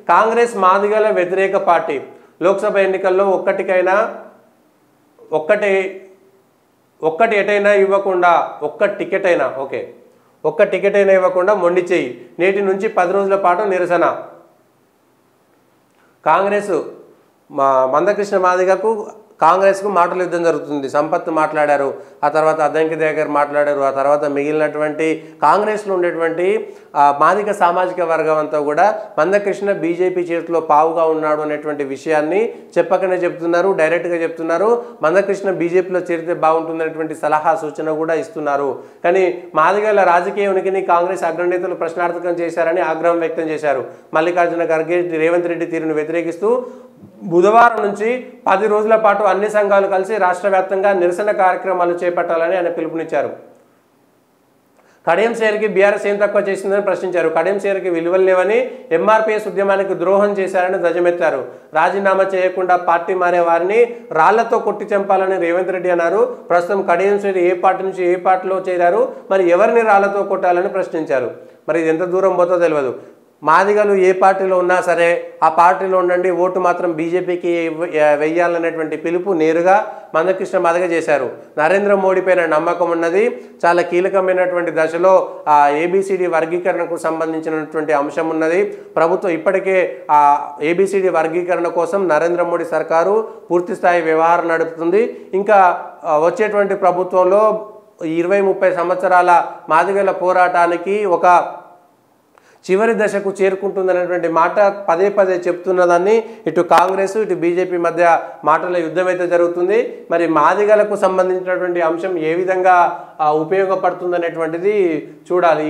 కాంగ్రెస్ మాదిగల వ్యతిరేక పార్టీ లోక్సభ ఎన్నికల్లో ఒక్కటి ఎటైనా ఇవ్వకుండా ఒక్క టికెట్ అయినా ఇవ్వకుండా మొండి చేయి నేటి నుంచి 10 రోజుల పాటు నిరసన కాంగ్రెస్ మందకృష్ణ మాదిగకు కాంగ్రెస్కు మాటల యుద్ధం జరుగుతుంది. సంపత్ మాట్లాడారు, ఆ తర్వాత అద్దంకి దగ్గర మాట్లాడారు, ఆ తర్వాత మిగిలినటువంటి కాంగ్రెస్లో ఉండేటువంటి మాదిగ సామాజిక వర్గం అంతా కూడా మందకృష్ణ బీజేపీ చేతిలో పావుగా ఉన్నాడు అనేటువంటి విషయాన్ని చెప్పకనే చెప్తున్నారు, డైరెక్ట్గా చెప్తున్నారు. మందకృష్ణ బీజేపీలో చేరితే బాగుంటుందనేటువంటి సలహా సూచన కూడా ఇస్తున్నారు. కానీ మాదిగల రాజకీయ ఉనికిని కాంగ్రెస్ అగ్రనేతలు ప్రశ్నార్థకం చేశారని ఆగ్రహం వ్యక్తం చేశారు. మల్లికార్జున ఖర్గే రేవంత్ రెడ్డి తీరును వ్యతిరేకిస్తూ బుధవారం నుంచి 10 రోజుల పాటు అన్ని సంఘాలు కలిసి రాష్ట్ర వ్యాప్తంగా నిరసన కార్యక్రమాలు చేపట్టాలని ఆయన పిలుపునిచ్చారు. కడియం షేర్కి బీఆర్ఎస్ ఏం తక్కువ చేసిందని ప్రశ్నించారు. కడియం షేర్కి విలువలు లేవని, ఎంఆర్పీఎస్ ఉద్యమానికి ద్రోహం చేశారని ధ్వజమెత్తారు. రాజీనామా చేయకుండా పార్టీ మారే వారిని రాళ్లతో కొట్టి చంపాలని రేవంత్ రెడ్డి అన్నారు. ప్రస్తుతం కడియం షేర్ ఏ పార్టీ నుంచి ఏ పార్టీలో చేరారు, మరి ఎవరిని రాళ్లతో కొట్టాలని ప్రశ్నించారు. మరి ఇది ఎంత దూరం పోతో తెలియదు. మాదిగలు ఏ పార్టీలో ఉన్నా సరే ఆ పార్టీలో ఉండండి, ఓటు మాత్రం బీజేపీకి వెయ్యాలనేటువంటి పిలుపు నేరుగా మందకృష్ణ మాదిగ చేశారు. నరేంద్ర మోడీ పైన నమ్మకం ఉన్నది. చాలా కీలకమైనటువంటి దశలో ఆ ఏబిసిడి వర్గీకరణకు సంబంధించినటువంటి అంశం ఉన్నది. ప్రభుత్వం ఇప్పటికే ఆ ఏబిసిడి వర్గీకరణ కోసం నరేంద్ర మోడీ సర్కారు పూర్తిస్థాయి వ్యవహారం నడుపుతుంది. ఇంకా వచ్చేటువంటి ప్రభుత్వంలో 20-30 సంవత్సరాల మాదిగల పోరాటానికి ఒక చివరి దశకు చేరుకుంటుందనేటువంటి మాట పదే చెప్తున్నదాన్ని ఇటు కాంగ్రెస్ ఇటు బీజేపీ మధ్య మాటల యుద్ధం అయితే జరుగుతుంది. మరి మాదిగలకు సంబంధించినటువంటి అంశం ఏ విధంగా ఉపయోగపడుతుందనేటువంటిది చూడాలి.